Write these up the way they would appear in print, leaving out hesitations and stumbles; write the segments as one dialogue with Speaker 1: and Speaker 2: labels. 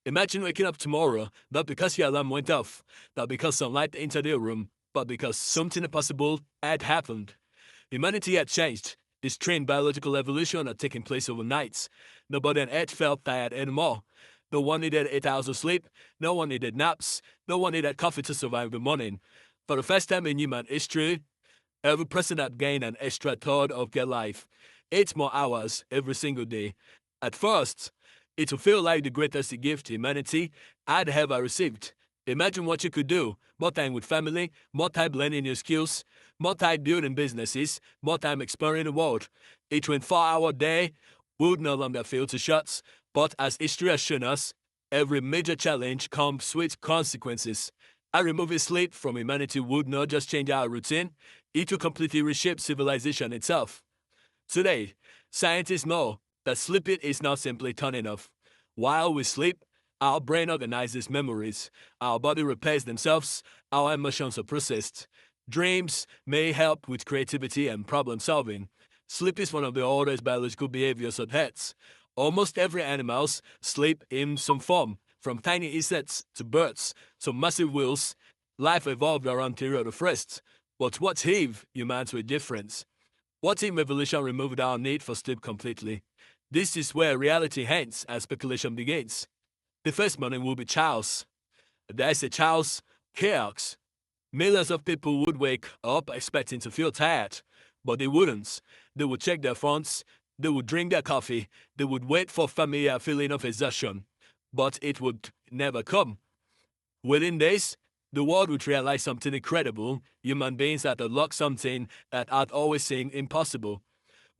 Speaker 1: Imagine waking up tomorrow, not because your alarm went off, not because sunlight entered your room, but because something impossible had happened. Humanity had changed. This strange biological evolution had taken place overnight. Nobody on Earth felt tired anymore. No one needed 8 hours of sleep. No one needed naps. No one needed coffee to survive the morning. For the first time in human history, every person had gained an extra third of their life. 8 more hours every single day. At first, it would feel like the greatest gift humanity had ever received. Imagine what you could do. More time with family, more time learning new skills, more time building businesses, more time exploring the world. A 24-hour day would no longer feel too short, but as history has shown us, every major challenge comes with consequences. A removing sleep from humanity would not just change our routine, it would completely reshape civilization itself. Today, scientists know that sleeping is not simply turning off. While we sleep, our brain organizes memories, our body repairs themselves, our emotions are processed. Dreams may help with creativity and problem solving. Sleep is one of the oldest biological behaviors on Earth. Almost every animals sleep in some form, from tiny insects to birds to massive whales. Life evolved around period of rest. But what if humans were different? What if evolution removed our need for sleep completely? This is where reality ends and speculation begins. The first morning will be chaos. There's a chaos. Millions of people would wake up expecting to feel tired, but they wouldn't. They would check their phones, they would drink their coffee, they would wait for familiar feeling of exhaustion, but it would never come. Within days, the world would realize something incredible. Human beings had unlocked something that had always seemed impossible.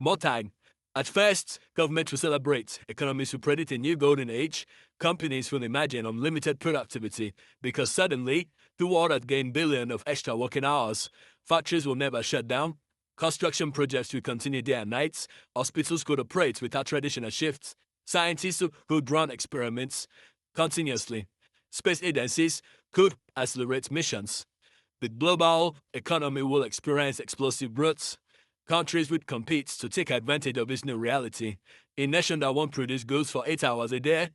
Speaker 1: More time. At first, governments will celebrate, economies will predict a new golden age, companies will imagine unlimited productivity, because suddenly, the world had gained billions of extra working hours. Factories will never shut down, construction projects will continue day and night, hospitals could operate without traditional shifts, scientists could run experiments continuously, space agencies could accelerate missions. The global economy will experience explosive growth. Countries would compete to take advantage of this new reality. A nation that won't produce goods for 8 hours a day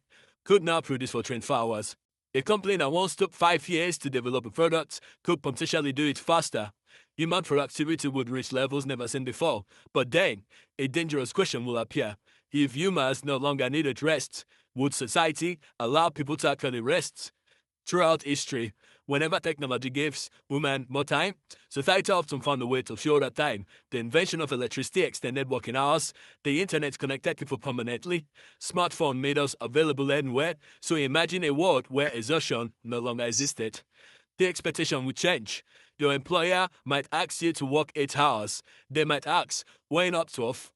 Speaker 1: could now produce for 24 hours. A company that once took 5 years to develop a product could potentially do it faster. Human productivity would reach levels never seen before. But then, a dangerous question will appear. If humans no longer needed rest, would society allow people to actually rest? Throughout history, whenever technology gives women more time, society often found a way to fuel that time. The invention of electricity extended working hours, the internet connected people permanently, smartphone made us available anywhere, so imagine a world where exhaustion no longer existed. The expectation would change. Your employer might ask you to work 8 hours. They might ask, when up 12,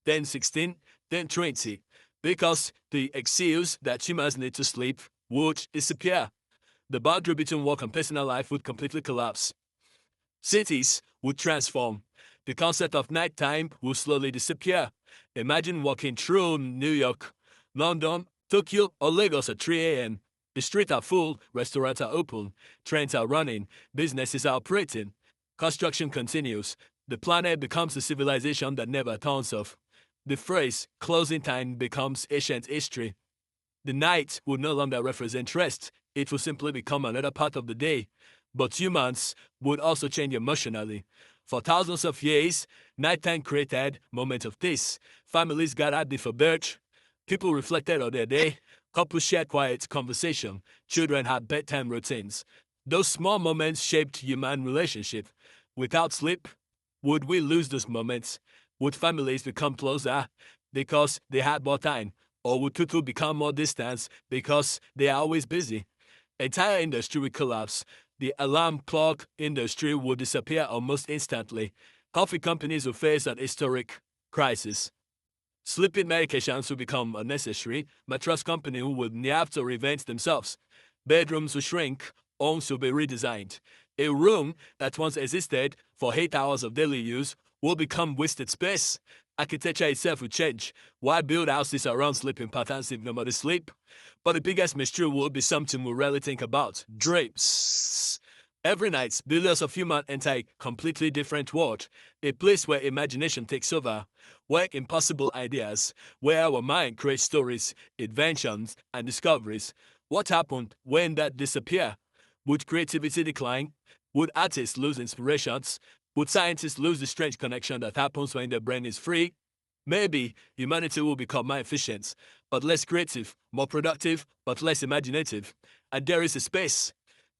Speaker 1: then 16, then 20, because the excuse that humans need to sleep would disappear. The boundary between work and personal life would completely collapse. Cities would transform. The concept of nighttime would slowly disappear. Imagine walking through New York, London, Tokyo, or Lagos at 3 a.m. The streets are full, restaurants are open, trains are running, businesses are operating. Construction continues. The planet becomes a civilization that never turns off. The phrase closing time becomes ancient history. The night would no longer represent rest, it would simply become another part of the day. But humans would also change emotionally. For thousands of years, nighttime created moments of peace. Families gathered before bed, people reflected on their day, couples shared quiet conversation, children had bedtime routines. Those small moments shaped human relationship. Without sleep, would we lose those moments? Would families become closer because they had more time? Or would people become more distant because they are always busy? Entire industry would collapse. The alarm clock industry would disappear almost instantly. Coffee companies would face an historic crisis. Sleeping medications would become unnecessary. Mattress companies would have to reinvent themselves. Bedrooms would shrink. Homes would be redesigned. A room that once existed for 8 hours of daily use will become wasted space. Architecture itself will change. Why build houses around sleeping patterns if nobody sleep? But the biggest mystery will be something we rarely think about: dreams. Every night, billions of humans enter a completely different world, a place where imagination takes over, where impossible ideas, where our mind creates stories, inventions, and discoveries. What happened when that disappear? Would creativity decline? Would artists lose inspirations? Would scientists lose the strange connection that happens when the brain is free? Maybe humanity will become more efficient, but less creative, more productive, but less imaginative. And there is a space.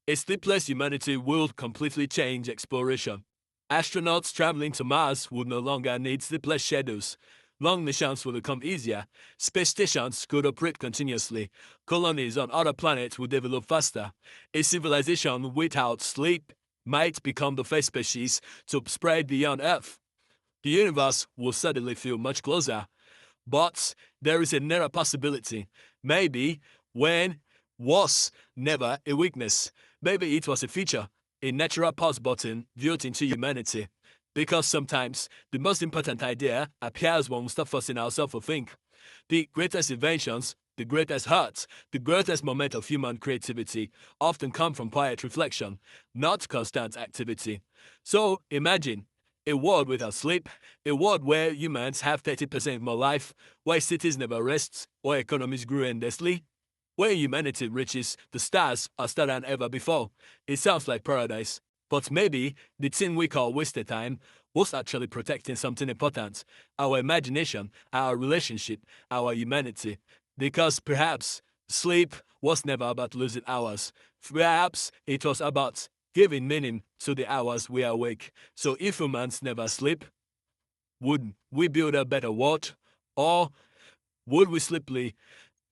Speaker 1: A sleepless humanity will completely change exploration. Astronauts traveling to Mars would no longer need sleepless schedules. Long missions will become easier. Space stations could operate continuously. Colonies on other planets would develop faster. A civilization without sleep might become the first species to spread beyond Earth. The universe will suddenly feel much closer. But there is a narrow possibility. Maybe when was never a weakness. Maybe it was a feature, a natural pause button built into humanity. Because sometimes the most important idea appears when we stop forcing ourselves to think. The greatest inventions, the greatest hearts, the greatest moment of human creativity often come from quiet reflection, not constant activity. So imagine a world without sleep, a world where humans have 30% more life, where cities never rest, where economies grew endlessly, where humanity reaches the stars faster than ever before. It sounds like paradise. But maybe the thing we call wasted time was actually protecting something important, our imagination, our relationship, our humanity. Because perhaps sleep was never about losing hours. Perhaps it was about giving meaning to the hours we are awake. So if humans never sleep, would we build a better world? Or would we simply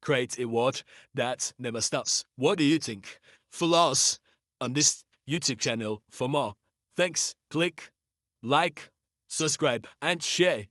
Speaker 1: create a world that never stops? What do you think? Follow us on this YouTube channel for more. Thanks. Click, like, subscribe, and share.